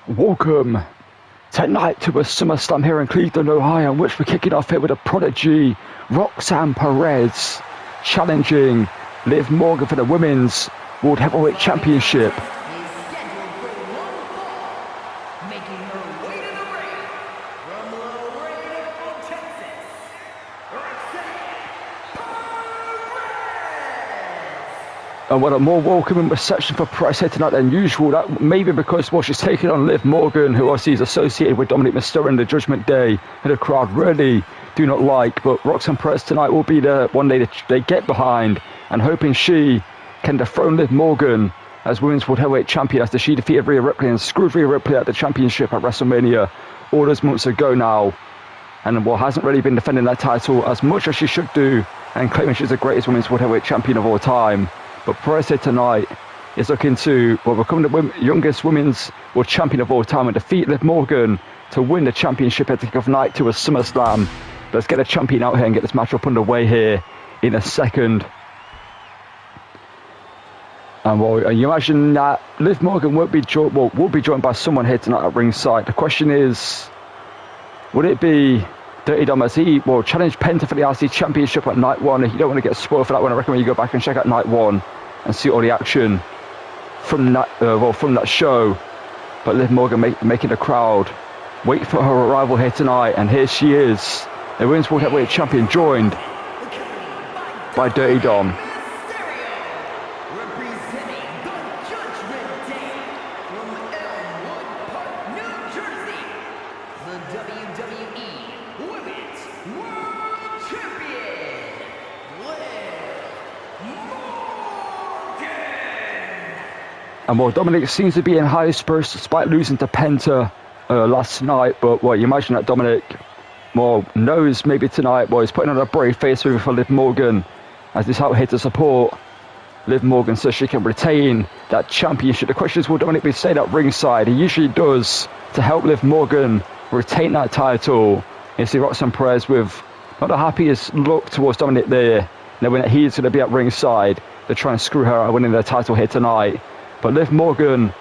Welcome tonight to a SummerSlam here in Cleveland, Ohio, in which we're kicking off here with a prodigy, Roxanne Perez, challenging Liv Morgan for the Women's World Heavyweight Championship. And what a more welcoming reception for Perez here tonight than usual. That maybe because she's taking on Liv Morgan, who obviously is associated with Dominic Mysterio in the Judgment Day, and the crowd really do not like. But Roxanne Perez tonight will be the one they get behind, and hoping she can dethrone Liv Morgan as Women's World Heavyweight Champion after she defeated Rhea Ripley and screwed Rhea Ripley at the championship at WrestleMania all those months ago now. And hasn't really been defending that title as much as she should do, and claiming she's the greatest Women's World Heavyweight Champion of all time. But Perez here tonight is looking to become the youngest women's world champion of all time and defeat Liv Morgan to win the championship at the kick-off night to a SummerSlam. Let's get a champion out here and get this match up underway here in a second. And you imagine that Liv Morgan will be joined by someone here tonight at ringside. The question is, would it be Dirty Dom as he challenge Penta for the RC Championship at night one? If you don't want to get spoiled for that one, I recommend you go back and check out night one and see all the action from that show. But Liv Morgan making the crowd wait for her arrival here tonight, and here she is, the Women's World Heavyweight Champion, joined by Dirty Dom. And Dominic seems to be in high spirits despite losing to Penta last night. But you imagine that Dominic knows maybe tonight he's putting on a brave face for Liv Morgan, as he's out here to support Liv Morgan so she can retain that championship. The question is, will Dominic be staying at ringside? He usually does, to help Liv Morgan retain that title. You see Roxanne Perez with not the happiest look towards Dominic there, knowing that he's going to be at ringside to try and screw her out of winning the title here tonight. But Liv Morgan,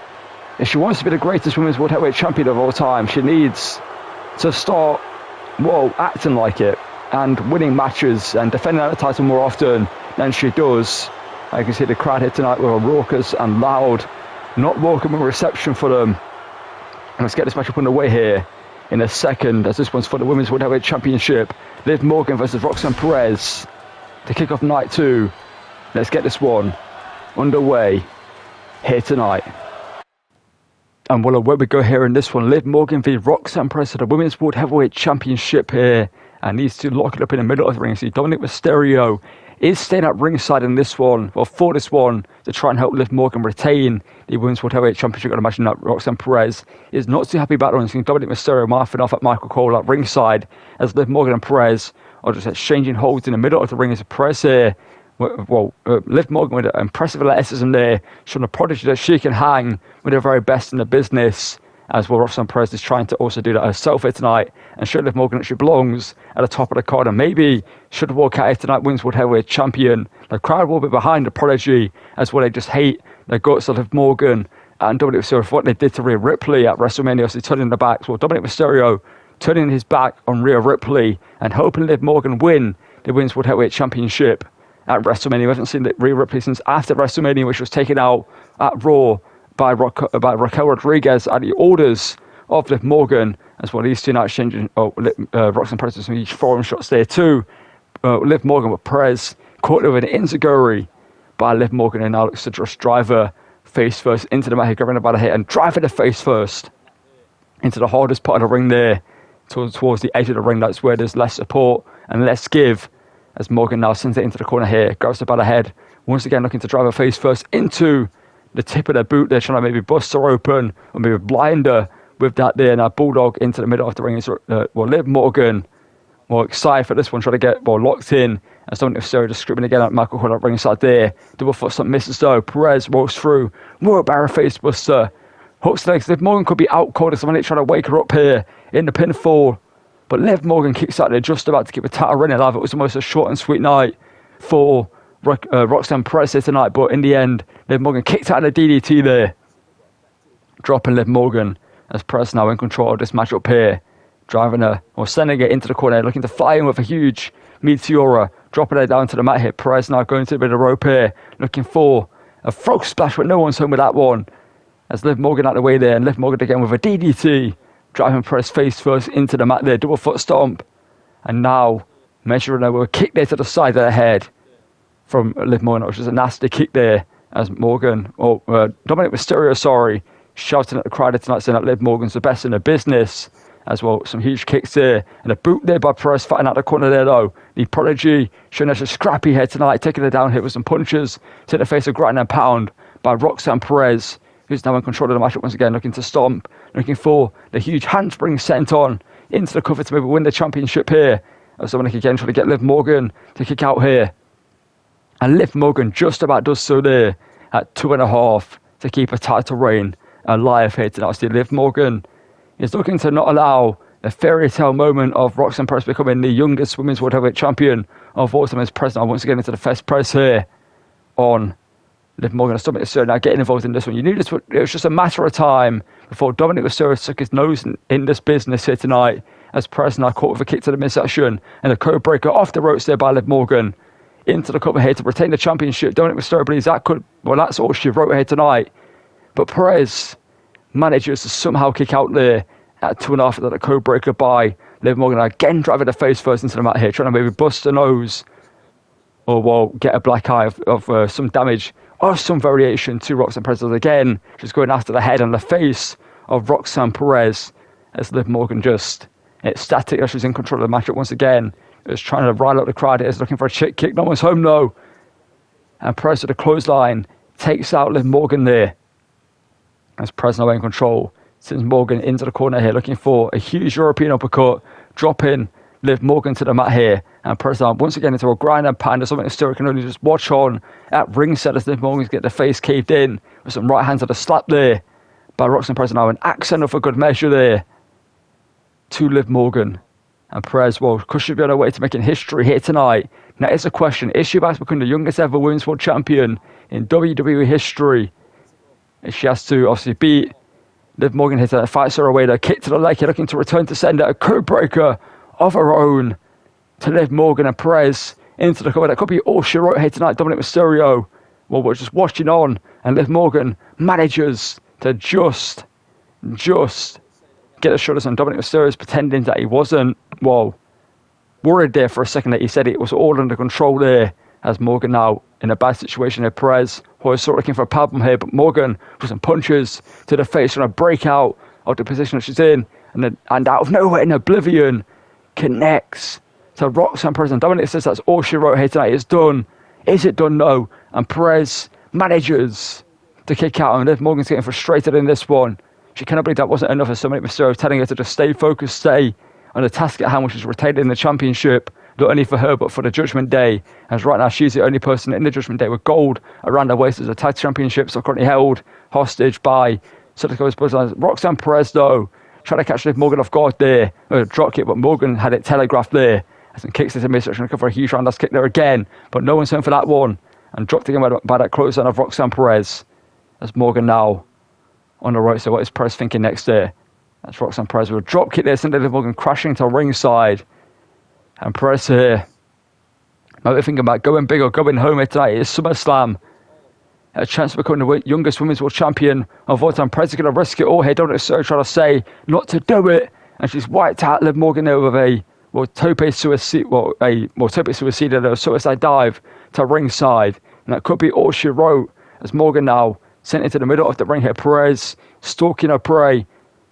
if she wants to be the greatest Women's World Heavyweight Champion of all time, she needs to start, acting like it and winning matches and defending that title more often than she does. I can see the crowd here tonight with a raucous and loud, not welcoming reception for them. Let's get this match up underway here in a second, as this one's for the Women's World Heavyweight Championship. Liv Morgan versus Roxanne Perez to kick off night two. Let's get this one underway here tonight. And away we go here in this one. Liv Morgan v Roxanne Perez for the Women's World Heavyweight Championship here. And these two lock it up in the middle of the ring. See, Dominic Mysterio is staying at ringside in this one, for this one, to try and help Liv Morgan retain the Women's World Heavyweight Championship. I imagine that Roxanne Perez is not too happy about it. Seeing Dominic Mysterio laughing off at Michael Cole at ringside, as Liv Morgan and Perez are just exchanging holds in the middle of the ring. As Perez here, Liv Morgan with impressive athleticism there, showing a prodigy that she can hang with the very best in the business, as Roxanne Perez is trying to also do that herself here tonight and show Liv Morgan that she belongs at the top of the card and maybe should walk out here tonight Women's World Heavyweight Champion. The crowd will be behind the prodigy, as they just hate the guts of Liv Morgan and Dominic Mysterio for what they did to Rhea Ripley at WrestleMania, obviously turning their backs. Dominic Mysterio turning his back on Rhea Ripley and hoping Liv Morgan win the Women's World Heavyweight Championship at WrestleMania. We haven't seen Rhea Ripley since after WrestleMania, which was taken out at Raw by Raquel Rodriguez at the orders of Liv Morgan, as these two now exchanging Roxanne Perez with some huge forearm shots there too. Liv Morgan with Perez caught with an enziguri by Liv Morgan, and now looks to just drive her face first into the mat here, grabbing her by the head and driving the face first into the hardest part of the ring there, towards the edge of the ring. That's where there's less support and less give, as Morgan now sends it into the corner here, grabs her by the head, once again looking to drive her face first into the tip of their boot there, trying to maybe bust her open or maybe blind her with that there. Now Bulldog into the middle of the ring. Liv Morgan more excited for this one, trying to get locked in, as Dominic Mysterio just screaming again at Michael Cole at ringside there. Double foot stomp misses though. Perez rolls through, more barra face buster, hooks legs. Liv Morgan could be out cold as someone trying to wake her up here in the pinfall, but Liv Morgan kicks out there just about to keep the title running alive. It was almost a short and sweet night for Roxanne Perez here tonight, but in the end Liv Morgan kicked out of the DDT there, dropping Liv Morgan as Perez now in control of this matchup here. Driving her, or sending it into the corner, looking to fly in with a huge Meteora. Dropping her down to the mat here. Perez now going to a bit of rope here. Looking for a frog splash, but no one's home with that one. As Liv Morgan out of the way there, and Liv Morgan again with a DDT. Driving Perez face first into the mat there. Double foot stomp. And now measuring her with a kick there to the side of the head from Liv Morgan, which is a nasty kick there. As Morgan, Dominic Mysterio, shouting at the crowd tonight, saying that Liv Morgan's the best in the business. As well, some huge kicks there. And a boot there by Perez, fighting out the corner there though. The Prodigy showing us a scrappy here tonight, taking her down here with some punches to the face of ground and pound by Roxanne Perez, who's now in control of the matchup once again, looking to stomp, looking for the huge handspring sent on into the cover to maybe win the championship here. As Dominic again trying to get Liv Morgan to kick out here. And Liv Morgan just about does so there at 2.5 to keep a title reign alive here tonight. See, Liv Morgan is looking to not allow the fairy tale moment of Roxanne Perez becoming the youngest women's world heavyweight champion of all time as present. Once again into the first press here on Liv Morgan. Dominic Mysterio now getting involved in this one. You knew this. It was just a matter of time before Dominic Mysterio stuck his nose in this business here tonight. As Perez now caught with a kick to the midsection and a code breaker off the ropes there by Liv Morgan into the cover here to retain the championship. Dominic Mysterio believes that could. Well, that's all she wrote here tonight. But Perez manages to somehow kick out there at 2.5 at the code breaker by Liv Morgan. Again driving the face first into the mat here, trying to maybe bust a nose or well get a black eye of some damage or some variation to Roxanne Perez. Again, just going after the head and the face of Roxanne Perez as Liv Morgan just ecstatic as she's in control of the matchup once again. Just trying to rile up the crowd. It is looking for a chick kick. No one's home though. And Perez with the clothesline takes out Liv Morgan there. As Perez now in control, sends Morgan into the corner here, looking for a huge European uppercut, dropping Liv Morgan to the mat here, and Perez now once again into a grind and pound. There's something Mysterio can only just watch on at ringside as Liv Morgan's get the face caved in with some right hands at a slap there by Roxanne Perez. Now an accent of a good measure there to Liv Morgan. And Perez, well, could she be on her way to making history here tonight? Now it's a question, is she about to become the youngest ever women's world champion in WWE history? She has to obviously beat Liv Morgan here to fights her away. A kick to the leg here, looking to return to sender. A code breaker of her own to Liv Morgan, and Perez into the cover. That could be all she wrote here tonight. Dominic Mysterio, well, we're just watching on, and Liv Morgan manages to just get the shoulders on Dominic Mysterio's, pretending that he wasn't, well, worried there for a second that he said it was all under control there. As Morgan now in a bad situation here. Perez, who is sort of looking for a problem here, but Morgan with some punches to the face, trying to break out of the position that she's in, and out of nowhere in oblivion connects to Roxanne Perez. And Dominic says that's all she wrote here tonight. It's done. Is it done? No. And Perez manages to kick out, and Liv Morgan's getting frustrated in this one. She cannot believe that wasn't enough for Dominic Mysterio, telling her to just stay focused, stay on the task at hand, which is retaining the championship. Not only for her, but for the Judgment Day. As right now, she's the only person in the Judgment Day with gold around her waist as the tag championships are currently held hostage by Roxanne Perez, though, trying to catch Liv Morgan off guard there. Drop kick, but Morgan had it telegraphed there. As and kicks into midsection, looking for a huge roundhouse kick there again. But no one's home for that one. And dropped again by that clothesline of Roxanne Perez. As Morgan now on the right. So what is Perez thinking next there? That's Roxanne Perez with a drop kick there, sending Liv Morgan crashing to ringside. And Perez here, maybe thinking about going big or going home here tonight. It's SummerSlam. A chance to become the youngest women's world champion of all time. Perez is going to risk it all here. Don't necessarily try to say not to do it. And she's wiped out Liv Morgan there with a tope suicide, and a suicide dive to ringside. And that could be all she wrote. As Morgan now sent into the middle of the ring here. Perez stalking her prey,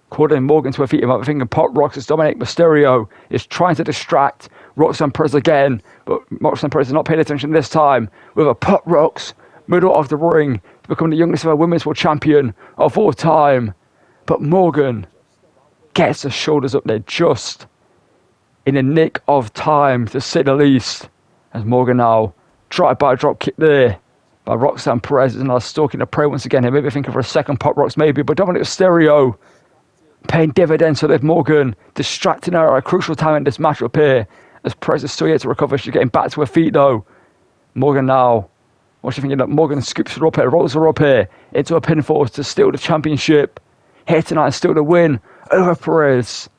calling Morgan to her feet. I'm thinking pop rocks as Dominic Mysterio is trying to distract Roxanne Perez again, but Roxanne Perez is not paying attention this time with a pop rocks middle of the ring to become the youngest ever women's world champion of all time. But Morgan gets the shoulders up there just in the nick of time, to say the least. As Morgan now drive-by drop kick there by Roxanne Perez is now stalking the prey once again. Here, maybe thinking for a second pop rocks, maybe, but Dominic Mysterio paying dividends to Liv Morgan, distracting her at a crucial time in this matchup here. As Perez is still yet to recover, she's getting back to her feet though. Morgan now, what's she thinking? That Morgan scoops her up here, rolls her up here into a pinfall to steal the championship. here tonight and still the win over Perez.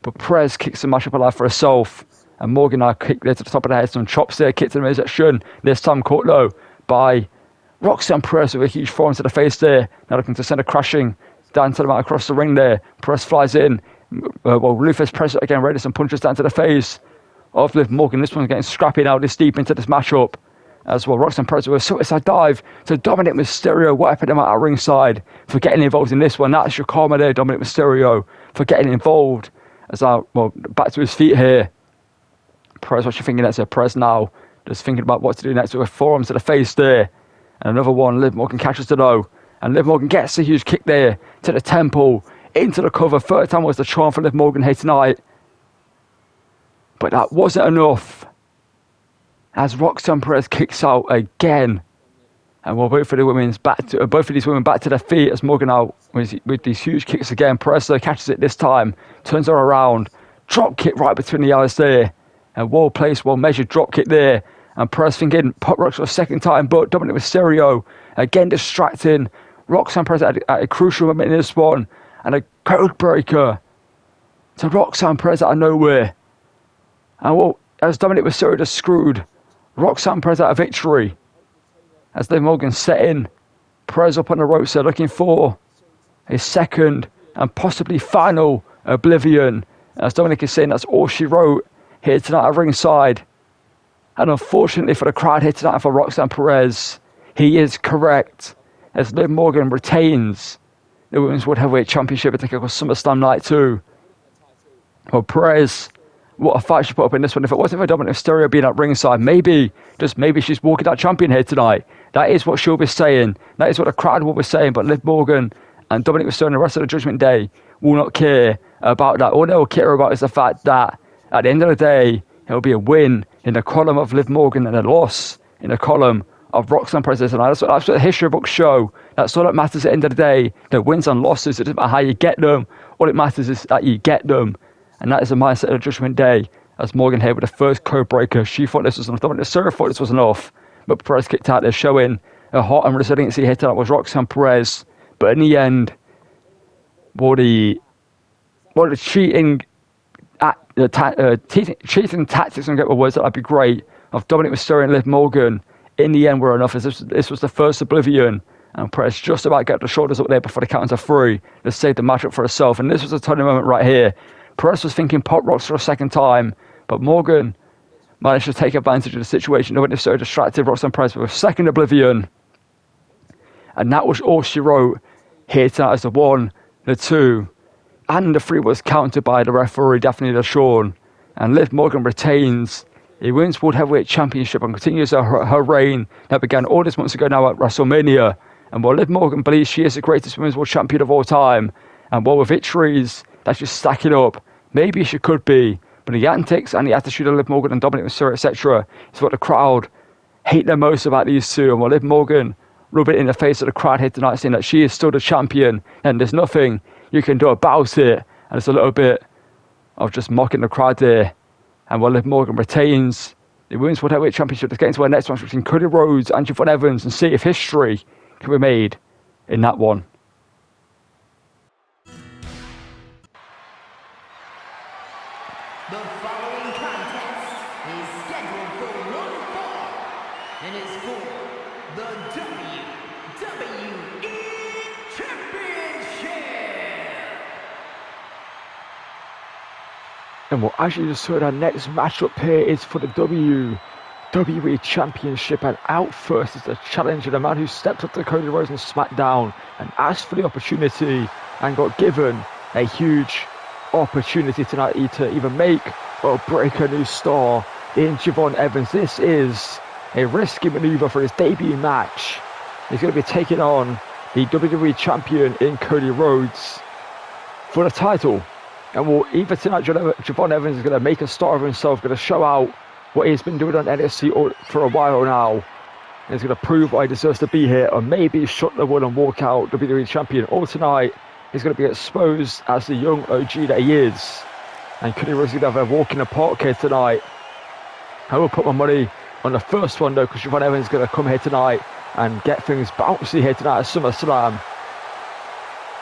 But Perez kicks the match up alive for herself. And Morgan now kicked there to the top of the head. Some chops there, kicked to the midsection. This time caught low by Roxanne Perez with a huge forearm to the face there. Now looking to send her crashing down to the mat across the ring there. Perez flies in. Ruthless press again, ready some punches down to the face of Liv Morgan. This one's getting scrappy now this deep into this matchup. As well, Roxanne Perez with a suicide dive to Dominic Mysterio, wiping him out at ringside for getting involved in this one. That's your karma there, Dominic Mysterio, for getting involved. Back to his feet here. Perez, what you thinking next? Perez now just thinking about what to do next with a forearm to the face there. And another one, Liv Morgan catches the low. And Liv Morgan gets a huge kick there to the temple, into the cover. Third time was the charm for Liv Morgan here tonight. But that wasn't enough. As Roxanne Perez kicks out again. And both of these women back to their feet as Morgan out with these huge kicks again. Perez catches it this time, turns her around, drop kick right between the eyes there. And well placed, well measured drop kick there. And Perez thinking pop rocks for a second time, but Dominic Mysterio again distracting Roxanne Perez at a crucial moment in this one. And a code breaker to Roxanne Perez out of nowhere. And as Dominic Mysterio just screwed Roxanne Perez out of victory. As Liv Morgan set in, Perez up on the ropes there looking for his second and possibly final oblivion. As Dominic is saying, that's all she wrote here tonight at ringside. And unfortunately for the crowd here tonight for Roxanne Perez, he is correct. As Liv Morgan retains the Women's World Heavyweight Championship at the SummerSlam Night 2. Well, Perez, what a fight she put up in this one. If it wasn't for Dominic Mysterio being at ringside, maybe she's walking out champion here tonight. That is what she'll be saying. That is what the crowd will be saying. But Liv Morgan and Dominic Mysterio and the rest of the Judgment Day will not care about that. All they will care about is the fact that at the end of the day, it will be a win in the column of Liv Morgan and a loss in the column of Roxanne Perez. And that's what the history books show. That's all that matters at the end of the day. The wins and losses, it doesn't matter how you get them. All it matters is that you get them. And that is the mindset of the Judgment Day. As Morgan here with the first code breaker, she thought this was enough. Dominic Mysterio thought this was enough. But Perez kicked out there, showing her heart and resiliency here tonight was Roxanne Perez. But in the end, the cheating tactics, and get the words, that'd be great, of Dominic Mysterio and Liv Morgan, in the end were enough. As this was the first oblivion. And Perez just about got the shoulders up there before the count of three to save the matchup for herself. And this was a turning moment right here. Perez was thinking pop rocks for a second time, but Morgan managed to take advantage of the situation. Nobody so distracted Roxanne Perez with a second oblivion. And that was all she wrote here tonight as the 1, the 2, and the 3 was counted by the referee, Daphne LaShawn. And Liv Morgan retains the Women's World Heavyweight Championship and continues her reign that began all this months ago now at WrestleMania. And while Liv Morgan believes she is the greatest Women's World Champion of all time, and while with victories that's just stacking up, maybe she could be, but the antics and the attitude of Liv Morgan and Dominic Mysterio, etc., is what the crowd hate the most about these two. And while Liv Morgan rub it in the face of the crowd here tonight, saying that she is still the champion and there's nothing you can do about it, and it's a little bit of just mocking the crowd there. And while Liv Morgan retains the Women's World Heavyweight Championship, let's get into our next match between Cody Rhodes and Siobhan Evans and see if history can be made in that one. The following contest is scheduled for one fall and is for the WWE Championship. And well, as you just heard, our next matchup here is for the WWE Championship, and out first is the challenger, the man who stepped up to Cody Rhodes on SmackDown and asked for the opportunity and got given a huge opportunity tonight to either make or break a new star in Siobhan Evans. This is a risky maneuver for his debut match. He's going to be taking on the WWE Champion in Cody Rhodes for the title. And well, either tonight Siobhan Evans is going to make a star of himself, going to show out what he's been doing on NXT for a while now. And he's going to prove why he deserves to be here, or maybe shut the wood and walk out WWE Champion. Or tonight, he's going to be exposed as the young OG that he is. And Cody Rhodes is going to have a walk in the park here tonight. I will put my money on the first one though, because Siobhan Evans is going to come here tonight and get things bouncy here tonight at SummerSlam.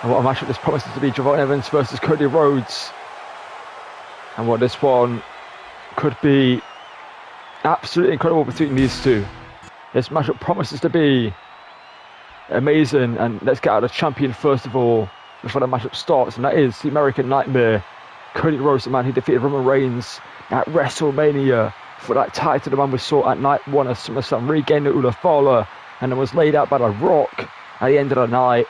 And what a matchup this promises to be, Javon Evans versus Cody Rhodes. And what this one could be absolutely incredible between these two. This matchup promises to be amazing, and let's get out the champion first of all before the matchup starts, and that is the American Nightmare, Cody Rhodes, the man who defeated Roman Reigns at WrestleMania for that title, the man we saw at night 1 of SummerSlam, regained the Ula Fowler, and then was laid out by The Rock at the end of the night.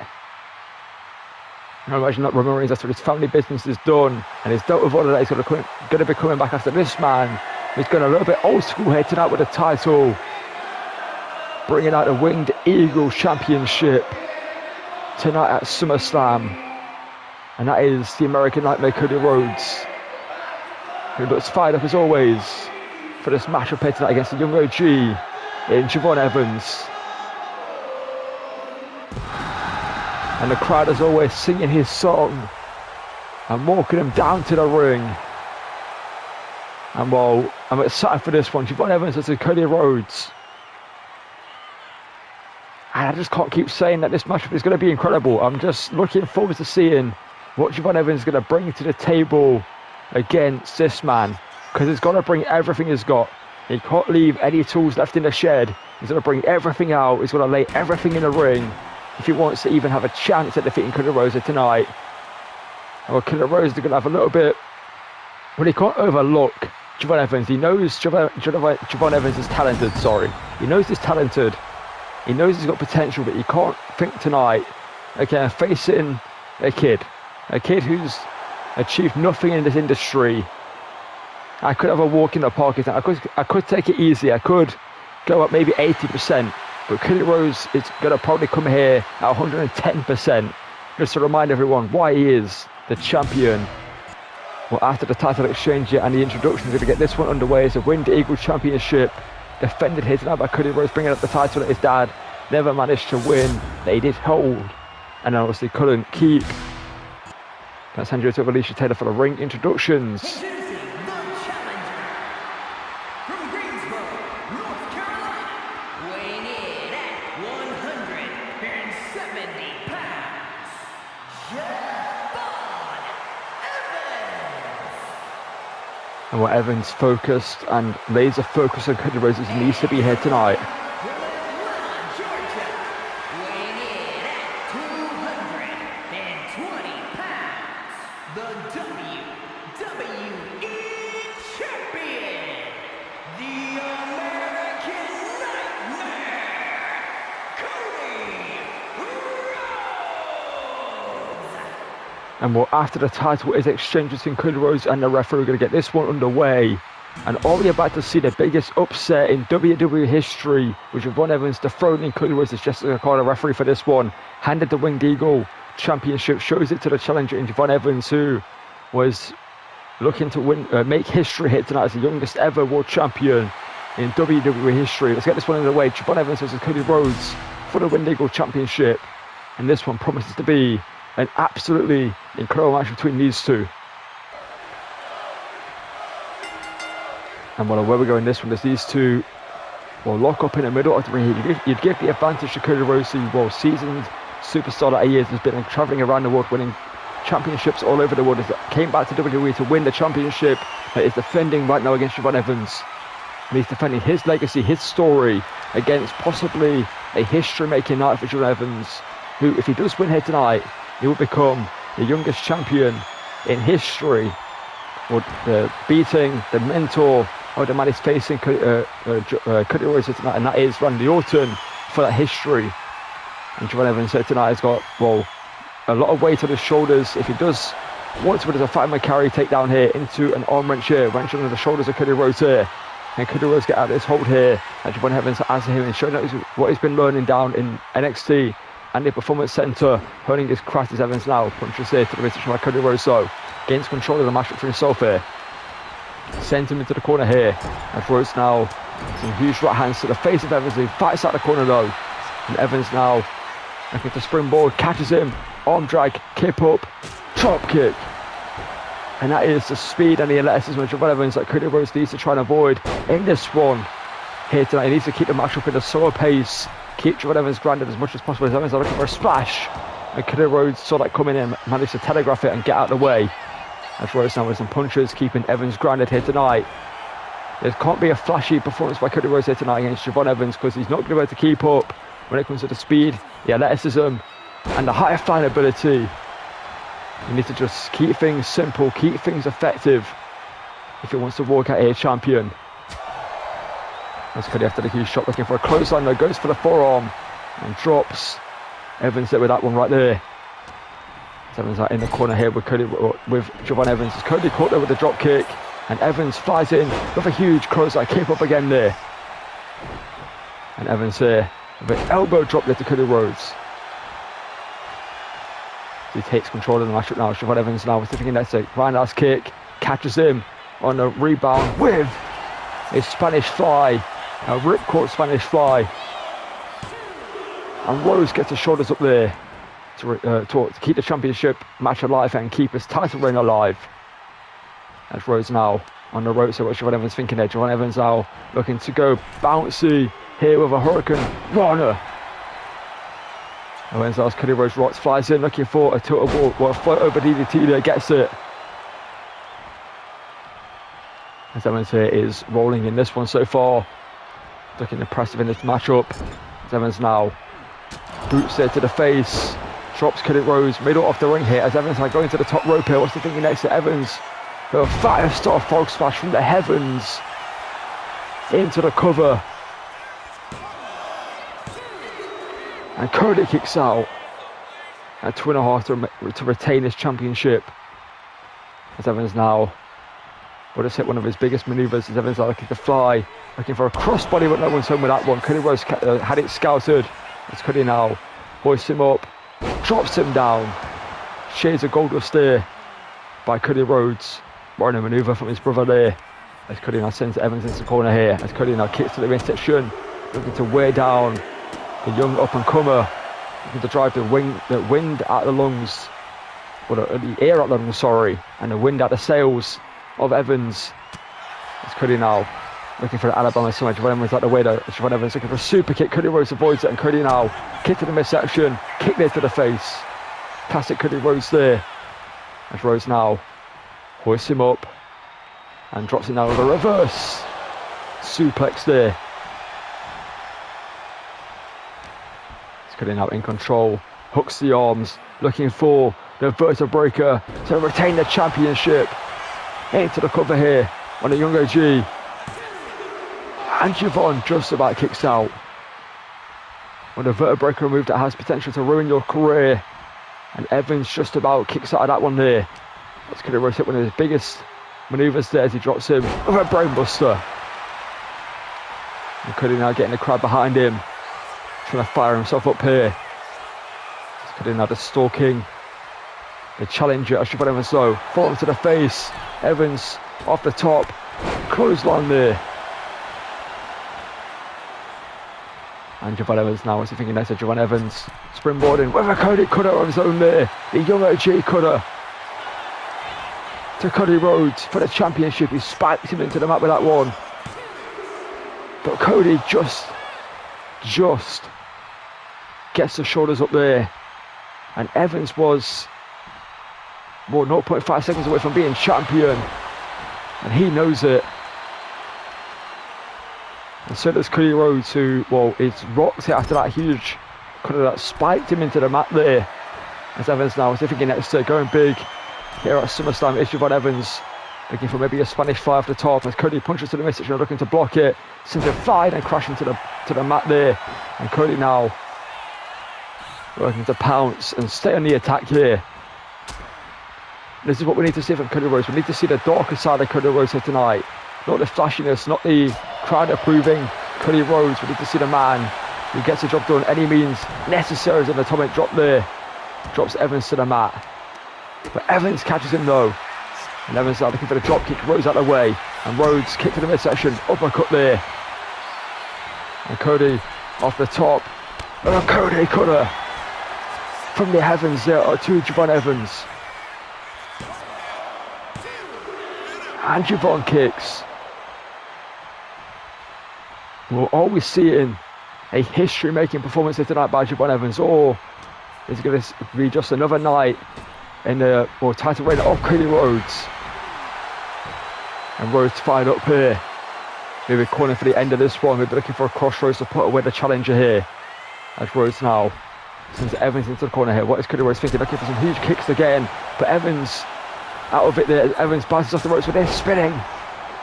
I imagine that Roman Reigns, after his family business is done and he's dealt with all of that, he's going to be coming back after this man. He's going a little bit old school here tonight with the title, bringing out the Winged Eagle Championship tonight at SummerSlam. And that is the American Nightmare, Cody Rhodes, who looks fired up as always for this matchup here tonight against the young OG in Javon Evans. And the crowd, as always, singing his song and walking him down to the ring. And well, I'm excited for this one. Javon Evans versus Cody Rhodes. And I just can't keep saying that this matchup is going to be incredible. I'm just looking forward to seeing what Javon Evans is going to bring to the table against this man, because he's got to bring everything he's got. He can't leave any tools left in the shed. He's going to bring everything out. He's going to lay everything in the ring if he wants to even have a chance at defeating Cody Rhodes tonight. And well, Cody Rhodes is going to have a little bit, well, he can't overlook Javon Evans. He knows Javon Evans is talented, He knows he's talented. He knows he's got potential, but he can't think tonight, okay, facing a kid who's achieved nothing in this industry. I could have a walk in the park. I could take it easy. I could go up maybe 80%. But Cody Rhodes is going to probably come here at 110%. Just to remind everyone why he is the champion. Well, after the title exchange and the introduction, we're going to get this one underway as a Winged Eagle Championship. Defended here tonight by Cody Rhodes, bringing up the title that his dad never managed to win, that he did hold, and obviously couldn't keep. Let's hand you to Alicia Taylor for the ring introductions. Introducing the challenger from Greensboro, North Carolina, weighing in at 170 pounds, Javon Evans. And what Evans focused and laser focused on Cody Rhodes needs to be here tonight. From Atlanta, Georgia, weighing in at 220 pounds, the WWE champion, the American Nightmare, Cody Rhodes. And well, after the title is exchanged between Cody Rhodes and the referee, we're going to get this one underway. And are we about to see the biggest upset in WWE history, with Javon Evans dethroning Cody Rhodes as Jessica Carter, referee for this one, handed the Winged Eagle Championship, shows it to the challenger in Javon Evans, who was looking to win, make history here tonight as the youngest ever world champion in WWE history. Let's get this one underway. Javon Evans versus Cody Rhodes for the Winged Eagle Championship. And this one promises to be an absolutely incredible match between these two. And well, where we go in this one is these two will lock up in the middle of the ring. You'd give the advantage to Cody Rhodes, the seasoned superstar that he is, has been traveling around the world, winning championships all over the world. He came back to WWE to win the championship that is defending right now against Javon Evans. And he's defending his legacy, his story, against possibly a history-making night for Javon Evans, who, if he does win here tonight, he will become the youngest champion in history, or beating the mentor of the man he's facing, Cody Rhodes tonight, and that is Randy Orton, for that history. And Javon Evans here tonight has got, well, a lot of weight on his shoulders. If he does want to win as a five-man carry takedown here into an arm wrench here, wrench under the shoulders of Cody Rhodes here, and Cody Rhodes get out of this hold here, and Javon Evans has him and showing what he's been learning down in NXT and the Performance Center, honing his craft as Evans now punches here to the midsection by Cody Rhodes, so gains control of the matchup for himself here. Sends him into the corner here, as Rhodes now some huge right hands to the face of Evans. He fights out the corner though, and Evans now looking to springboard, catches him, arm drag, kip up, top kick. And that is the speed and the athleticism of Javon Evans that Cody Rhodes needs to try and avoid in this one here tonight. He needs to keep the match up in a slower pace, keep Javon Evans grounded as much as possible. As Evans are looking for a splash, And Cody Rhodes saw that coming in, managed to telegraph it and get out of the way. As Rhodes now with some punches, keeping Evans grounded here tonight. There can't be a flashy performance by Cody Rhodes here tonight against Javon Evans, because he's not going to be able to keep up when it comes to the speed, the athleticism, and the high flying ability. You need to just keep things simple, keep things effective if he wants to walk out here champion. As Cody after the huge shot, looking for a clothesline, though, goes for the forearm and drops Evans there with that one right there. Evans out in the corner here with Javon Evans. As Cody caught there with the drop kick, and Evans flies in with a huge clothesline, keep up again there. And Evans here with an elbow drop there to Cody Rhodes. He takes control of the matchup now. Javon Evans now with the next roundhouse kick, catches him on the rebound with a Spanish fly, a ripcord Spanish fly. And Rhodes gets his shoulders up there to keep the championship match alive and keep his title reign alive. As Rhodes now on the ropes, so what Javon Evans thinking there. Javon Evans now looking to go bouncy here with a Hurricane Rana. Evans as Cody Rhodes rocks, flies in, looking for a total ball, well, a float over DDT there, gets it. As Evans here is rolling in this one so far, looking impressive in this matchup. As Evans now boots there to the face, drops Cody Rhodes, middle off the ring here. As Evans now going to the top rope here, what's the thinking next to Evans? A 5-star frog splash from the heavens into the cover. And Cody kicks out at 2.5 to retain his championship. As Evans now would have hit one of his biggest maneuvers. As Evans now looking to fly, looking for a crossbody, but no one's home with that one. Cody Rhodes had it scouted. As Cody now hoists him up, drops him down. Shades of gold dust there by Cody Rhodes. Borrowing a maneuver from his brother there. As Cody now sends Evans into the corner here. As Cody now kicks to the midsection, looking to wear down the young up-and-comer, looking to drive the wind out of the lungs, or the air out of the lungs, sorry, and the wind out the sails of Evans. As Cody now looking for the Alabama smash. Javon Evans out the way though. Javon Evans looking for a super kick. Cody Rhodes avoids it, and Cody now kick to the midsection, kick there to the face. Classic Cody Rhodes there. As Rhodes now hoists him up and drops it now with a reverse suplex there. Cody now in control, hooks the arms, looking for the vertebreaker to retain the championship. Into the cover here on the young OG. And Javon just about kicks out. On the vertebreaker move that has potential to ruin your career. And Evans just about kicks out of that one there. That's going to hit one of his biggest maneuvers there as he drops him with a brainbuster. And Cody now getting the crowd behind him, trying to fire himself up here. He's Cody now just stalking the challenger as Javon Evans though. Forearm to the face. Evans off the top. Clothesline there. And Javon Evans now, what's he thinking next to Javon Evans? Springboarding with a Cody cutter of his own there. The young OG cutter to Cody Rhodes for the championship. He spiked him into the mat with that one. But Cody just gets the shoulders up there. And Evans was, well, 0.5 seconds away from being champion. And he knows it. And so does Cody Rhodes, who, well, is rocked it after that huge cutter that spiked him into the mat there. As Evans now is thinking next to going big here at SummerSlam. It's Javon Evans looking for maybe a Spanish fly off the top as Cody punches to the midsection, looking to block it, sends it flying and crashing to the mat there. And Cody now working to pounce and stay on the attack here. This is what we need to see from Cody Rhodes. We need to see the darker side of Cody Rhodes here tonight. Not the flashiness, not the crowd approving Cody Rhodes. We need to see the man who gets the job done any means necessary. As an atomic drop there, drops Evans to the mat. But Evans catches him though. And Evans now looking for the drop kick, Rhodes out of the way. And Rhodes kick to the midsection, uppercut there. And Cody off the top. And a Cody cutter from the heavens there to Javon Evans. And Javon kicks. We're always seeing a history-making performance here tonight by Javon Evans, or Is going to be just another night in the title reign of Cody Rhodes. And Rhodes fired up here. Maybe calling for the end of this one. Maybe looking for a crossroads to put away the challenger here. As Rhodes now sends Evans into the corner here. What is Cody Rhodes thinking? Looking for some huge kicks again. But Evans out of it there. Evans bounces off the ropes with this spinning,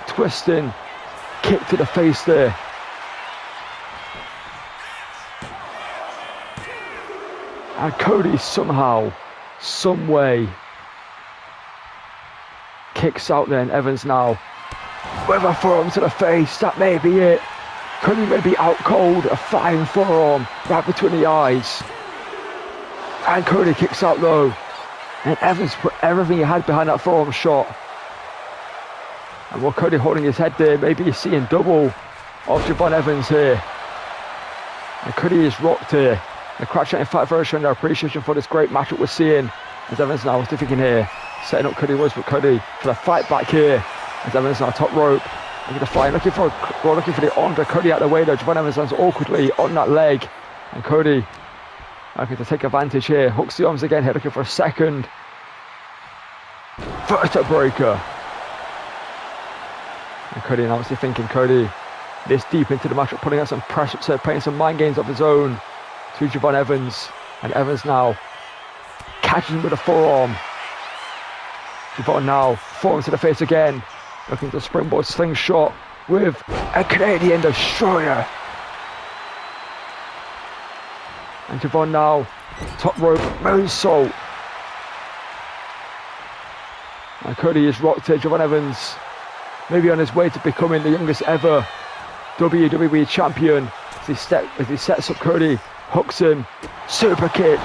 twisting, kick to the face there. And Cody somehow, some way, kicks out there, and Evans now with a forearm to the face. That may be it. Cody may be out cold. A flying forearm right between the eyes. And Cody kicks out though. And Evans put everything he had behind that forearm shot. And while Cody holding his head there, maybe he's seeing double of Javon Evans here. And Cody is rocked here. The crowd chanting fight for showing their appreciation for this great matchup we're seeing. As Evans now is thinking here, setting up Cody Rhodes, but Cody for the fight back here. As Evans now top rope, looking to fight, looking for the arm to Cody out of the way though. Javon Evans lands awkwardly on that leg, and Cody looking to take advantage here. Hooks the arms again here, looking for a second vertebra breaker. And Cody now obviously thinking Cody this deep into the matchup, putting out some pressure, playing some mind games of his own to Javon Evans, and Evans now catches him with a forearm. Javon now forearm to the face again, looking to springboard slingshot with a Canadian destroyer. And Javon now top rope moonsault. And Cody is rocked here. Javon Evans maybe on his way to becoming the youngest ever WWE champion as he sets up Cody. Hooks him, super kick.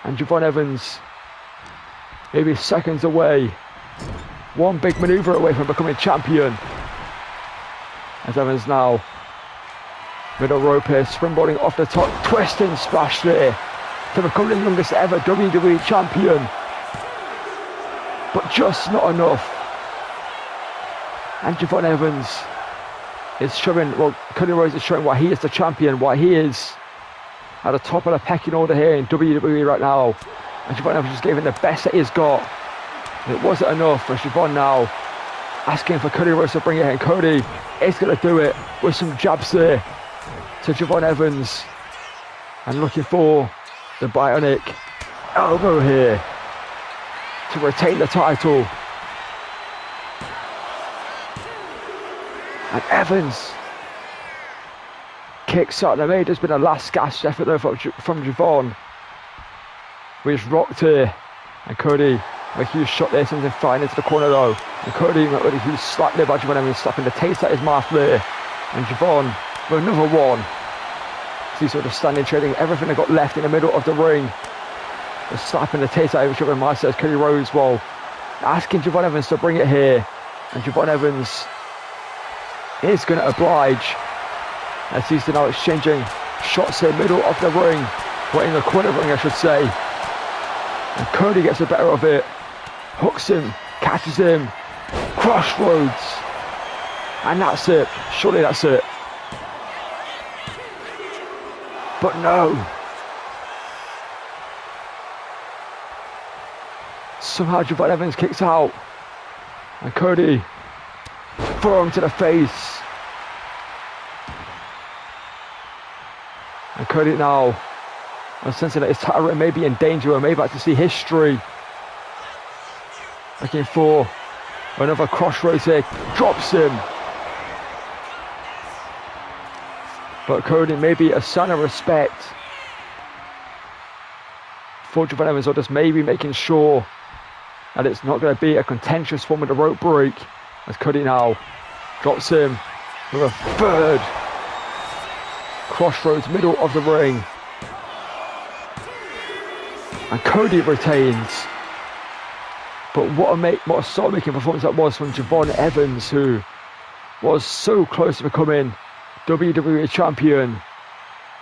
And Javon Evans, maybe seconds away, one big maneuver away from becoming champion. As Evans now, middle rope here, springboarding off the top, twisting splash there to become the youngest ever WWE champion. But just not enough. And Javon Evans is showing, well, Cody Rhodes is showing why he is the champion, why he is at the top of the pecking order here in WWE right now. And Javon Evans just gave him the best that he's got. And it wasn't enough for Javon now, asking for Cody Rhodes to bring it in. Cody is going to do it with some jabs there to Javon Evans. And looking for the bionic elbow here to retain the title. And Evans kicks out. There may have just been a last gasp effort there from Javon. He's rocked here. And Cody, a huge shot there, sends him flying into the corner though. And Cody with a huge slap there by Javon Evans, slapping the taste out his mouth there. And Javon with another one. So he's sort of standing, trading everything they got left in the middle of the ring. Just slapping the taste out of Javon Evans, says Cody Rhodes, well, asking Javon Evans to bring it here. And Javon Evans is going to oblige, as he's now exchanging shots in the middle of the ring, or in the corner ring I should say. And Cody gets the better of it, hooks him, catches him, crossroads, and that's it. Surely that's it. But no. Somehow Javon Evans kicks out, and Cody forearm to the face. And Cody now, I'm sensing that his title reign may be in danger. We may about to see history. Looking for another crossroads here, drops him. But Cody, maybe a sign of respect for Javon Evans, or just maybe making sure that it's not going to be a contentious form of the rope break, as Cody now drops him with a third crossroads, middle of the ring. And Cody retains. But what a soul-making performance that was from Javon Evans, who was so close to becoming WWE champion,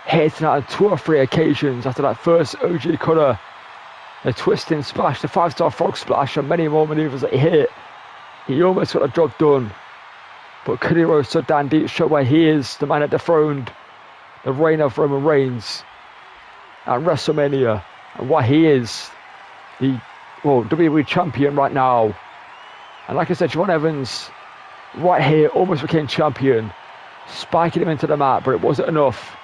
hitting out on 2 or 3 occasions after that first OG cutter, the twisting splash, the 5-star frog splash, and many more maneuvers that he hit. He almost got the job done. But Cody Rhodes stood down deep, showed why he is the man that dethroned the reign of Roman Reigns at WrestleMania, and why he is the WWE champion right now. And like I said, John Evans right here almost became champion, spiking him into the mat, but it wasn't enough.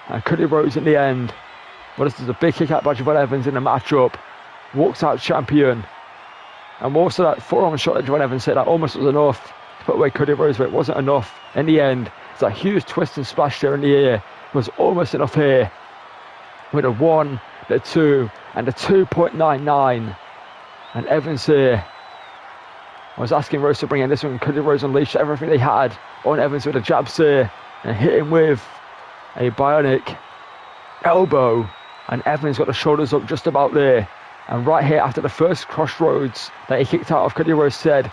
And Cody Rhodes in the end, well, this is a big kick out by John Evans in the matchup, walks out champion. And also that forearm shot that John Evans said that almost was enough to put away Cody Rhodes, but it wasn't enough in the end. It's that huge twist and splash there in the air. It was almost enough here. With a 1, the 2, and the 2.99. And Evans here, I was asking Rhodes to bring in this one. Cody Rhodes unleashed everything they had on Evans with the jabs here and hit him with a bionic elbow. And Evans got the shoulders up just about there. And right here after the first crossroads that he kicked out of, Cody Rhodes said,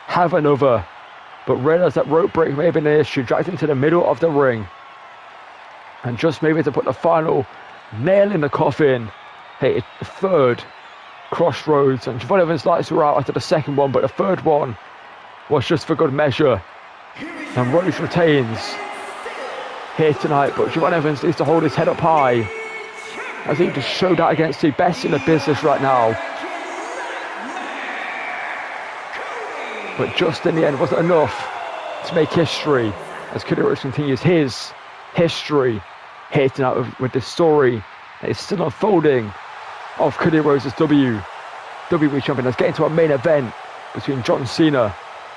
have another. But realised that rope break may have been an issue, dragged him to the middle of the ring. And just maybe to put the final nail in the coffin, hit the third crossroads. And John Evans' lights were out after the second one, but the third one was just for good measure. And Rhodes retains here tonight, but John Evans needs to hold his head up high, as he just showed that against the best in the business right now. But just in the end, wasn't enough to make history, as Cody Rhodes continues his history here tonight with this story that is still unfolding of Cody Rhodes as WWE champion. Let's get into our main event between John Cena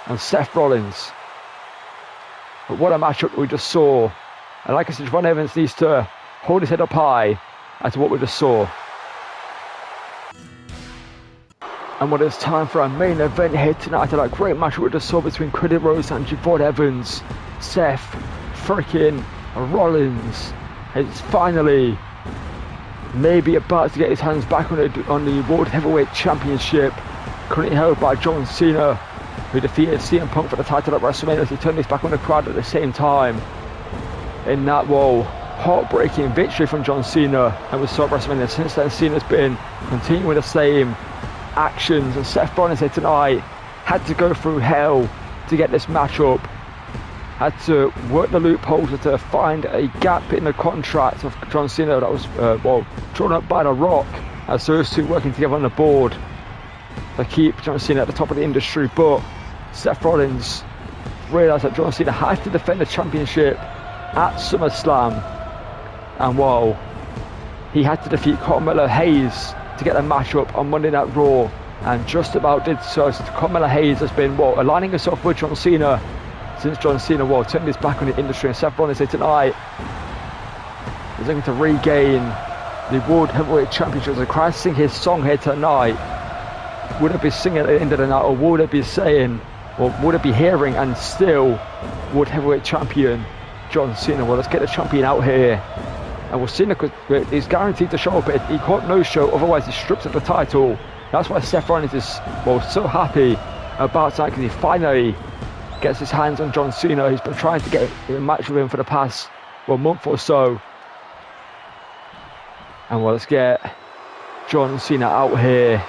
and Seth Rollins. But what a matchup we just saw. And like I said, John Evans needs to hold his head up high after what we just saw. And when it's time for our main event here tonight, after that great match we just saw between Cody Rhodes and John Evans, Seth freaking Rollins is finally maybe about to get his hands back on the World Heavyweight Championship, currently held by John Cena, who defeated CM Punk for the title at WrestleMania, as he turned his back on the crowd at the same time. In that, heartbreaking victory from John Cena, and we saw at WrestleMania. Since then, Cena's been continuing the same actions, and Seth Rollins here tonight had to go through hell to get this matchup. Had to work the loopholes to find a gap in the contract of John Cena that was drawn up by The Rock, as those two working together on the board to keep John Cena at the top of the industry. But Seth Rollins realised that John Cena had to defend the championship at SummerSlam, and he had to defeat Carmelo Hayes to get a matchup on Monday Night Raw, and just about did so. Carmelo Hayes has been aligning himself with John Cena since John Cena turned his back on the industry. And Seth Rollins here tonight is looking to regain the World Heavyweight Championship. As Christ sing his song here tonight, would it be singing at the end of the night, or would it be saying, or would it be hearing, and still World Heavyweight Champion John Cena? Well, let's get the champion out here. And Cena is guaranteed to show up. He can't no-show, otherwise he's stripped of the title. That's why Seth Rollins is so happy about that, because he finally gets his hands on John Cena. He's been trying to get a match with him for the past month or so. And let's get John Cena out here.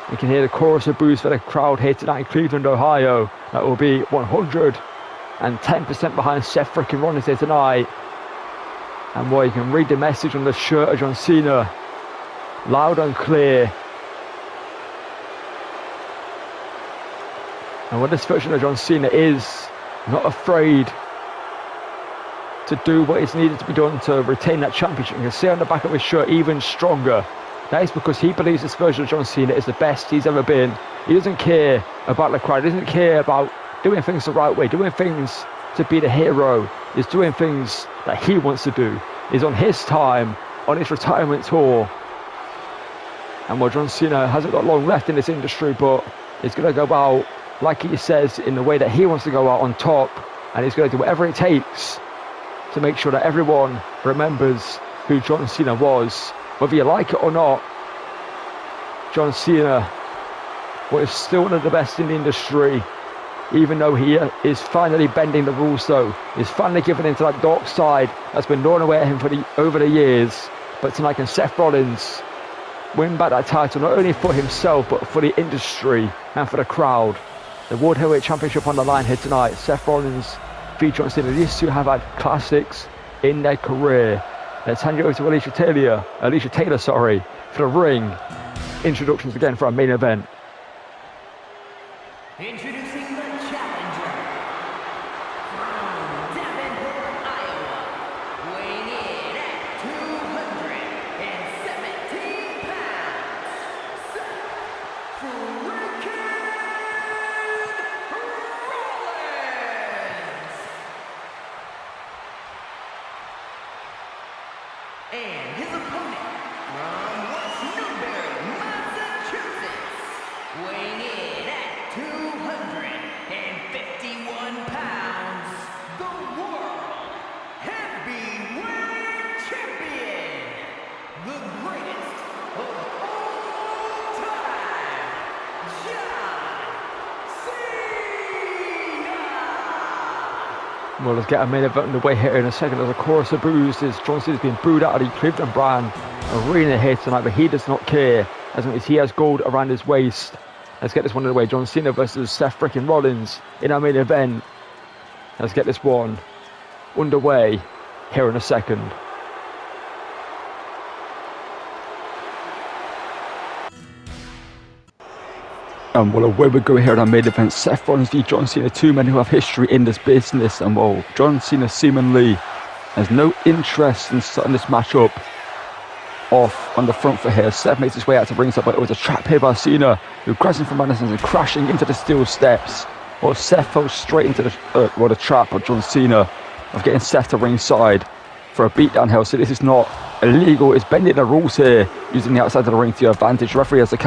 You can hear the chorus of boos for the crowd here tonight in Cleveland, Ohio. That will be 110% behind Seth freaking Rollins here tonight. And you can read the message on the shirt of John Cena loud and clear. And this version of John Cena is not afraid to do what is needed to be done to retain that championship. You can see on the back of his shirt, even stronger. That is because he believes this version of John Cena is the best he's ever been. He doesn't care about the crowd. He doesn't care about doing things the right way, doing things to be the hero. He's doing things that he wants to do. He's on his time, on his retirement tour. And John Cena hasn't got long left in this industry, but he's going to go out, like he says, in the way that he wants to go out, on top. And he's going to do whatever it takes to make sure that everyone remembers who John Cena was. Whether you like it or not, John Cena is still one of the best in the industry. Even though he is finally bending the rules, though. He's finally giving into that dark side that's been gnawing away at him over the years. But tonight, can Seth Rollins win back that title, not only for himself, but for the industry and for the crowd. The World Heavyweight Championship on the line here tonight. Seth Rollins v. John Cena. These two have had classics in their career. Let's hand you over to Alicia Taylor, for the ring. Introductions again for our main event. Introducing the challenger from Davenport, Iowa, weighing in at 217 pounds, Seth freaking Rollins. And his opponent from West Newbury, Massachusetts, weighing in at 251 pounds, the World Heavyweight Champion, the greatest of all time, John Cena. Well, let's get a main event underway here in a second. There's a chorus of boos as John Cena's being booed out of the Cleveland brand arena here tonight, but he does not care as long as he has gold around his waist. Let's get this one underway. John Cena versus Seth freaking Rollins in our main event. Let's get this one underway here in a second. And well, away we go here in our main event. Seth Rollins v John Cena, two men who have history in this business. And well, John Cena seemingly has no interest in starting this matchup off on the front foot here. Seth makes his way out to ringside, but it was a trap here by Cena, who grabs him from Madison and crashing into the steel steps. Well, Seth fell straight into the trap of John Cena of getting Seth to ringside for a beatdown here. So this is not illegal. It's bending the rules here, using the outside of the ring to your advantage. The referee has the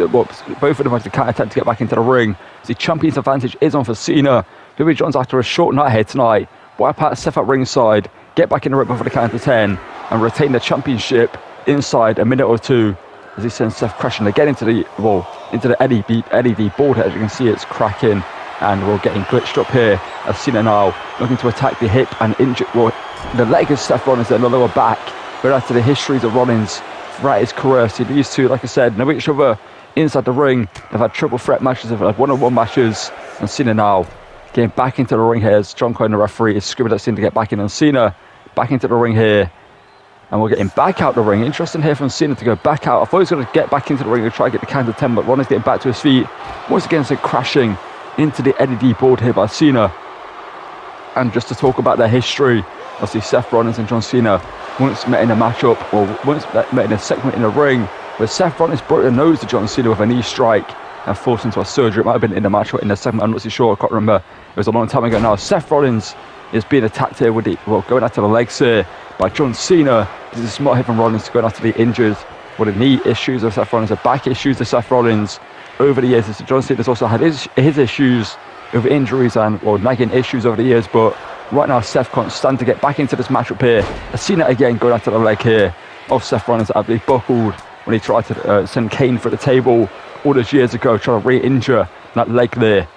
both of them have the counter attempt to get back into the ring. The champion's advantage is on for Cena. Louis John's after a short night here tonight. Wipe out Seth at ringside, get back in the ring before the count to 10, and retain the championship inside a minute or two as he sends Seth crashing again into the LED board here. As you can see, it's cracking, and we're getting glitched up here as Cena now looking to attack the hip and injure the leg of Seth Rollins and the lower back. But after the histories of Rollins throughout his career, see these two, like I said, know each other inside the ring. They've had triple threat matches, they've had one-on-one matches, and Cena now getting back into the ring here as John Cena, the referee, is screaming at Cena to get back in, and Cena back into the ring here. And we're getting back out the ring. Interesting here from Cena to go back out. I thought he was going to get back into the ring and try to get the count to 10, but Rollins getting back to his feet. Once again, so crashing into the LED board here by Cena. And just to talk about their history, obviously Seth Rollins and John Cena once met in a matchup, or once met in a segment in a ring, where Seth Rollins broke the nose to John Cena with a knee strike and forced him into a surgery. It might have been in the match or in the segment, I'm not too sure, I can't remember. It was a long time ago now. Seth Rollins is being attacked here with going after the legs here by John Cena. This is smart here from Rollins to go after the injured, the knee issues of Seth Rollins, the back issues of Seth Rollins over the years. John Cena's also had his issues with injuries and nagging issues over the years, but right now Seth can't stand to get back into this matchup here. Cena again going after the leg here of Seth Rollins, that he buckled when he tried to send Kane for the table all those years ago, trying to re-injure that leg there.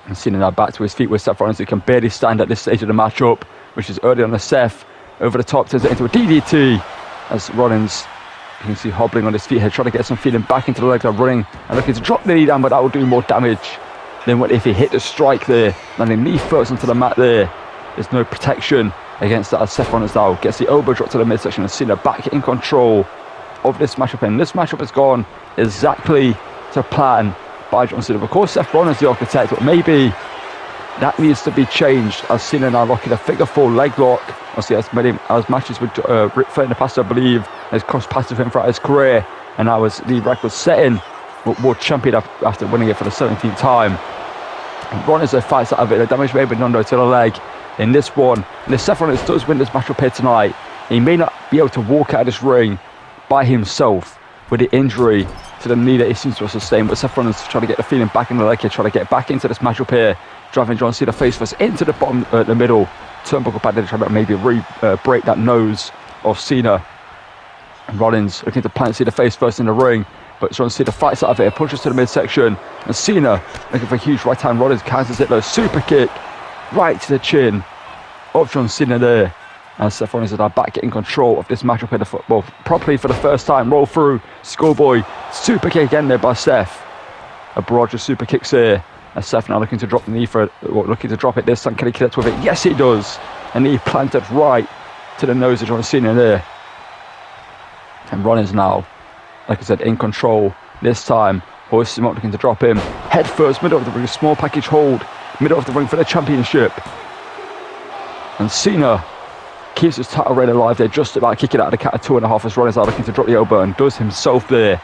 And Cena now back to his feet with Seth Rollins, who can barely stand at this stage of the matchup, which is early on the Seth. Over the top, turns it into a DDT as Rollins, you can see, hobbling on his feet here, trying to get some feeling back into the legs, running and looking to drop the knee down, but that will do more damage than what if he hit the strike there. Landing knee first onto the mat there. There's no protection against that as Seth Rollins now gets the elbow drop to the midsection, and Cena back in control of this matchup. And this matchup has gone exactly to plan by John Cena. Of course, Seth Rollins is the architect, but maybe that needs to be changed as Cena now locking a figure four leg lock. Obviously, as matches with Ric Flair in the past, I believe, has crossed paths with him throughout his career, and now as the record setting world champion after winning it for the 17th time. And Rollins fights out of it. The damage made by Nondo to the leg in this one. And if Seth Rollins does win this matchup here tonight, he may not be able to walk out of this ring by himself with the injury to the knee that he seems to have sustained. But Seth Rollins trying to get the feeling back in the leg here, trying to get back into this matchup here, driving John Cena face first into the bottom, the middle turnbuckle pad there, trying to maybe break that nose of Cena. And Rollins looking to plant Cena face first in the ring, but John Cena fights out of it, pushes to the midsection, and Cena looking for a huge right hand. Rollins counters it though, super kick right to the chin of John Cena there. And Seth Rollins is now back getting control of this matchup in the football properly for the first time. Roll through, schoolboy, super kick again there by Seth. A broad just super kicks here. And Seth now looking to drop the knee looking to drop it this time. Can he connect with it? Yes, he does. A knee planted right to the nose of John Cena there. And Rollins now, like I said, in control this time. Hoists him up, looking to drop him. Head first, middle of the ring, small package hold. Middle of the ring for the championship. And Cena keeps his title reign alive. They're just about kicking out of the count of 2.5 as Rollins are looking to drop the elbow and does himself there.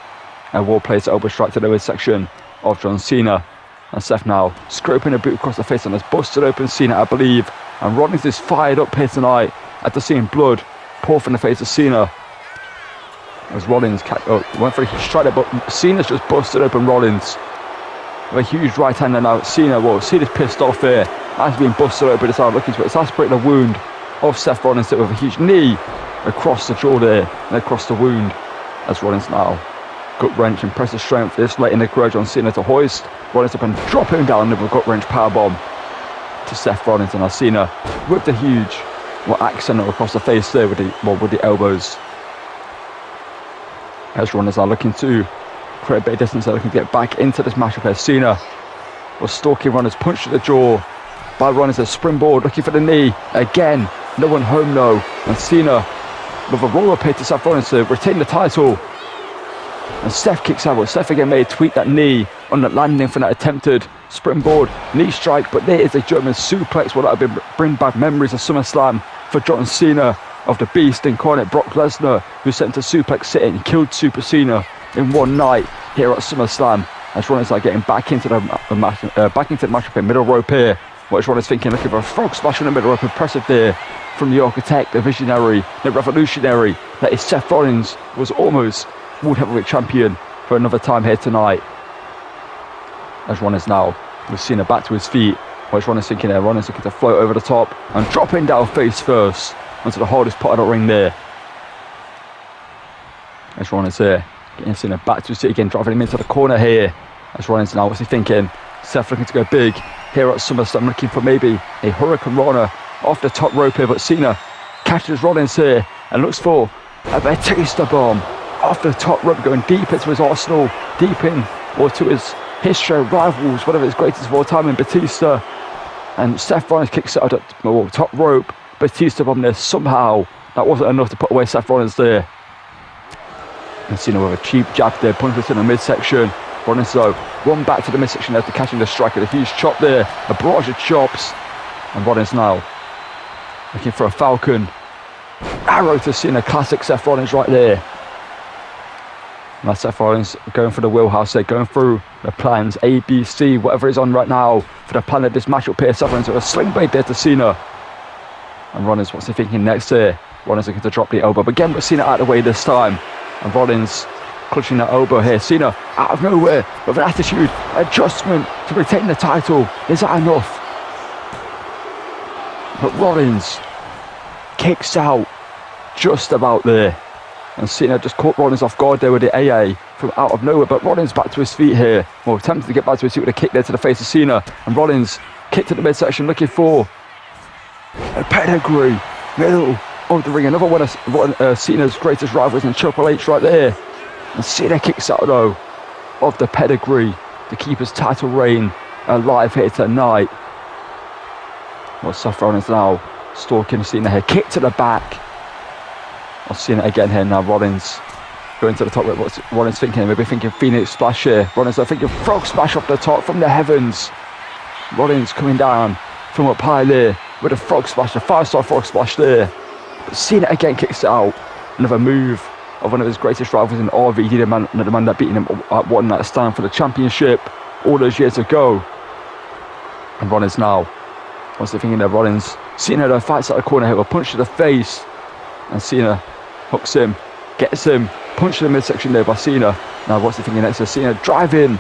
And Wall plays the elbow strike to the midsection of John Cena. And Seth now scraping a boot across the face and has busted open Cena, I believe. And Rollins is fired up here tonight after seeing blood pour from the face of Cena. As Rollins went for a huge strike, but Cena's just busted open Rollins with a huge right hander now. Cena's pissed off here. As being busted open, it's looking to exacerbate the wound of Seth Rollins with a huge knee across the jaw there and across the wound. As Rollins now gut wrench, impressive strength this late in the career. John Cena to hoist Rollins up and drop him down with a gut wrench powerbomb to Seth Rollins. And Cena with the huge accent across the face there with the elbows. As Rollins are looking to create a bit of distance, they're looking to get back into this matchup here. Cena was stalking Rollins, punched to the jaw by Rollins, a springboard, looking for the knee again. No one home though, and Cena with a roll up here to Seth Rollins to retain the title. And Seth kicks out, Seth again made tweak that knee on that landing from that attempted springboard knee strike, but there is a German suplex. Well, that would bring back memories of SummerSlam for John Cena, of the Beast incarnate Brock Lesnar, who sent a suplex sit and killed Super Cena in one night here at SummerSlam. As Rollins are getting back into the matchup in middle rope here. What is Rollins thinking? Looking for a frog splash in the middle rope, impressive there from the architect, the visionary, the revolutionary. That is Seth Rollins, was almost World Heavyweight Champion for another time here tonight. As Rollins now with Cena back to his feet. What is Rollins thinking there? Rollins looking to float over the top and dropping down face first onto the hardest part of the ring there. As Rollins here, getting Cena back to his seat again, driving him into the corner here. As Rollins now, what's he thinking? Seth looking to go big here at SummerSlam, looking for maybe a Hurricane Rana off the top rope here, but Cena catches Rollins here and looks for a Batista bomb off the top rope, going deep into his arsenal, deep in, or to his history of rivals, one of his greatest of all time in Batista. And Seth Rollins kicks out at the top rope, Batista bomb there. Somehow that wasn't enough to put away Seth Rollins there. And Cena with a cheap jab there, punches in the midsection. Rollins though, one back to the midsection after catching the strike with a huge chop there, a barrage of chops. And Rollins now looking for a Falcon arrow to Cena, classic Seth Rollins right there. Now Seth Rollins going for the wheelhouse there, going through the plans, A, B, C, whatever is on right now for the plan of this matchup here. Seth Rollins with a sling blade there to Cena. And Rollins, what's he thinking next here? Rollins looking to drop the elbow, but again, but Cena out of the way this time. And Rollins clutching that elbow here. Cena out of nowhere with an attitude adjustment to retain the title. Is that enough? But Rollins kicks out just about there. And Cena just caught Rollins off guard there with the AA from out of nowhere. But Rollins back to his feet here. Well, attempting to get back to his feet with a kick there to the face of Cena. And Rollins kicked to the midsection, looking for a pedigree. Middle of the ring. Another one of Cena's greatest rivals in Triple H right there. And Cena kicks out though of the pedigree to keep his title reign alive here tonight. Well, Seth Rollins now stalking Cena here. Kick to the back. I'll see it again here now. Rollins going to the top. What's Rollins thinking? Maybe thinking Phoenix Splash here. Rollins are thinking Frog Splash off the top from the heavens. Rollins coming down from up high there with a Frog Splash, a 5-star Frog Splash there. But Cena again kicks it out. Another move of one of his greatest rivals in RVD, the man that beat him at One Night Stand for the championship all those years ago. And Rollins now, what's he thinking there? Rollins, Cena though fights out the corner here, a punch to the face. And Cena hooks him, gets him, punch to the midsection there by Cena. Now what's he thinking next? Cena driving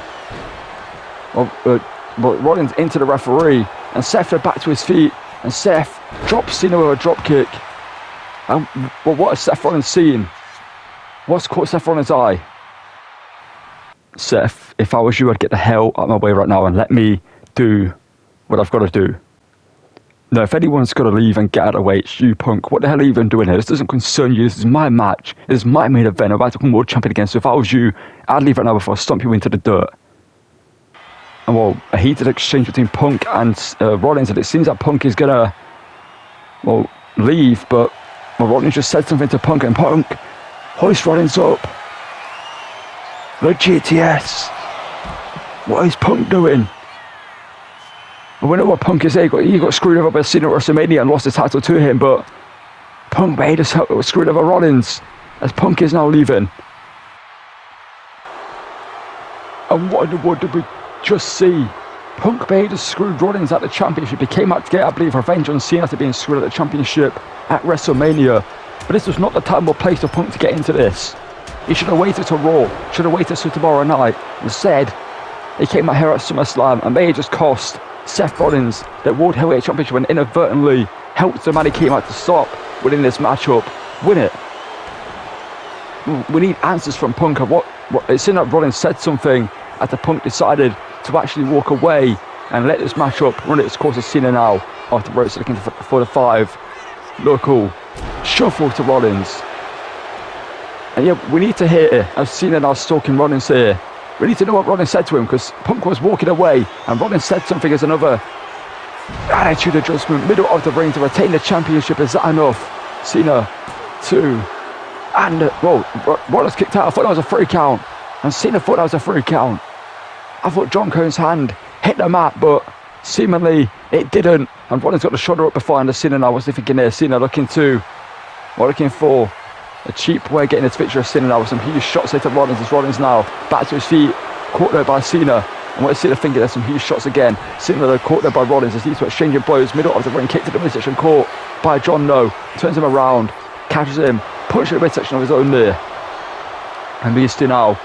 Rollins into the referee, and Seth back to his feet, and Seth drops Cena with a drop kick. And well, what has Seth Rollins seen? What's caught Seth Rollins' eye? Seth, if I was you, I'd get the hell out of my way right now and let me do what I've got to do. No, if anyone's got to leave and get out of the way, it's you, punk. What the hell are you even doing here? This doesn't concern you. This is my match. This is my main event. I'm about to become world champion again. So if I was you, I'd leave right now before I stomp you into the dirt. And well, a heated exchange between Punk and Rollins. And it seems that Punk is going to, well, leave. But Well, Rollins just said something to Punk, and Punk hoists Rollins up. The GTS. What is Punk doing? We know what Punk is here. He got screwed over by Cena at WrestleMania and lost the title to him, but Punk made us screwed over Rollins as Punk is now leaving. And what did we just see? Punk made us screwed Rollins at the championship. He came out to get, I believe, revenge on Cena after being screwed at the championship at WrestleMania. But this was not the time or place for Punk to get into this. He should have waited till Raw, should have waited till tomorrow night. Instead, he came out here at SummerSlam and may have just cost Seth Rollins the World Heavyweight Championship and inadvertently helped the man he came out to stop winning this matchup win it. We need answers from Punk of what it seemed like Rollins said something after Punk decided to actually walk away and let this matchup run its course of Cena now after Rhodes looking for the 5 local shuffle to Rollins. And yeah, we need to hear as Cena now stalking Rollins here. We need to know what Rollins said to him because Punk was walking away and Rollins said something as another attitude adjustment, middle of the ring to retain the championship. Is that enough? Cena 2. And, Rollins kicked out. I thought that was a 3 count. And Cena thought that was a 3 count. I thought John Cone's hand hit the mat, but seemingly it didn't. And Rollins got the shoulder up before and Cena now. What's he thinking there? Cena looking for a cheap way of getting his picture of Cena now with some huge shots here to Rollins as Rollins now back to his feet, caught there by Cena. And what is Cena thinking? There's some huge shots again. Cena though caught there by Rollins as these two exchanging blows, middle of the ring, kick to the midsection, caught by John No, turns him around, catches him, punches the midsection of his own there. And these two now,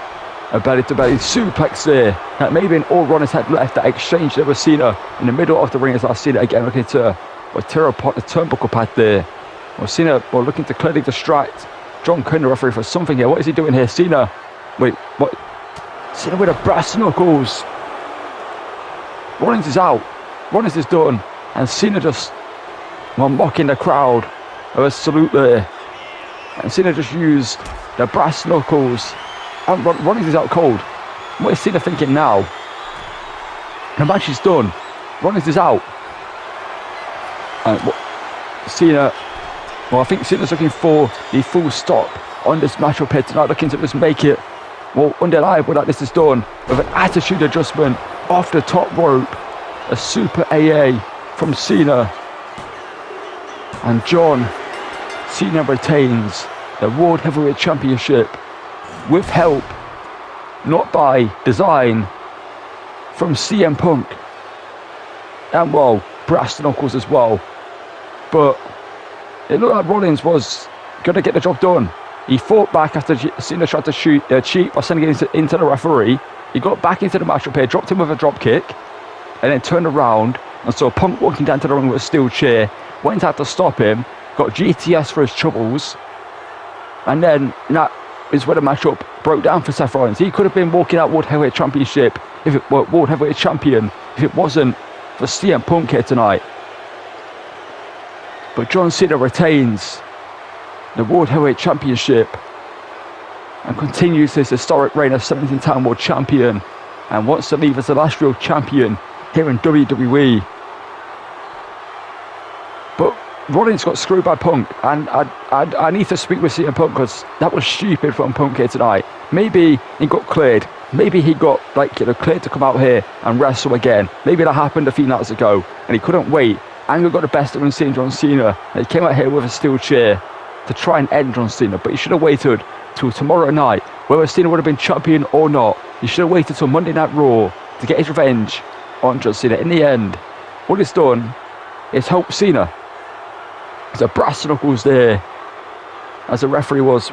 a belly to belly suplex there. That may have been all Rollins had left, that exchange there with Cena in the middle of the ring as I see it again, looking to tear apart the turnbuckle pad there. Well, Cena looking to clearly distract John Cena, the referee, for something here. What is he doing here? Cena, wait, what? Cena with the brass knuckles. Rollins is out. Rollins is done. And Cena just mocking the crowd of a salute there. And Cena just used the brass knuckles. And Rollins is out cold. What is Cena thinking now? The match is done. Rollins is out. And Cena... Well, I think Cena's looking for the full stop on this matchup here tonight, looking to just make it, undeniable that this is done with an attitude adjustment off the top rope, a super AA from Cena, and John Cena retains the World Heavyweight Championship with help, not by design, from CM Punk, and brass knuckles as well, but it looked like Rollins was going to get the job done. He fought back after Cena tried to cheat by sending it into the referee. He got back into the matchup here, dropped him with a drop kick, and then turned around and saw Punk walking down to the ring with a steel chair. Went out to stop him, got GTS for his troubles, and then that is where the matchup broke down for Seth Rollins. He could have been walking out World Heavyweight Championship World Heavyweight Champion if it wasn't for CM Punk here tonight. But John Cena retains the World Heavyweight Championship and continues his historic reign as 17-time World Champion and wants to leave as the last real champion here in WWE. But Rollins got screwed by Punk, and I need to speak with CM Punk because that was stupid from Punk here tonight. Maybe he got cleared. Maybe he got cleared to come out here and wrestle again. Maybe that happened a few nights ago and he couldn't wait. Angle got the best of him seeing John Cena. And he came out here with a steel chair to try and end John Cena, but he should have waited till tomorrow night, whether Cena would have been champion or not. He should have waited till Monday Night Raw to get his revenge on John Cena. In the end, what it's done is help Cena. There's a brass knuckles there as the referee was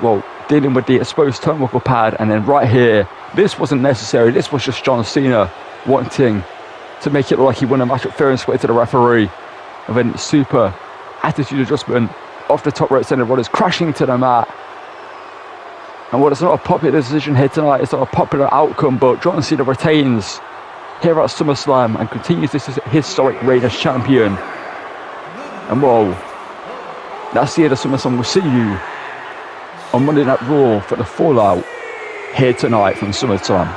dealing with the exposed turnbuckle pad, and then right here, this wasn't necessary. This was just John Cena wanting to make it look like he won a match at fair and square to the referee. And then super attitude adjustment off the top rope, sending Rollins crashing to the mat. And it's not a popular decision here tonight, it's not a popular outcome, but John Cena retains here at SummerSlam and continues this historic reign as champion. And that's the end of SummerSlam. We'll see you on Monday Night Raw for the fallout here tonight from SummerSlam.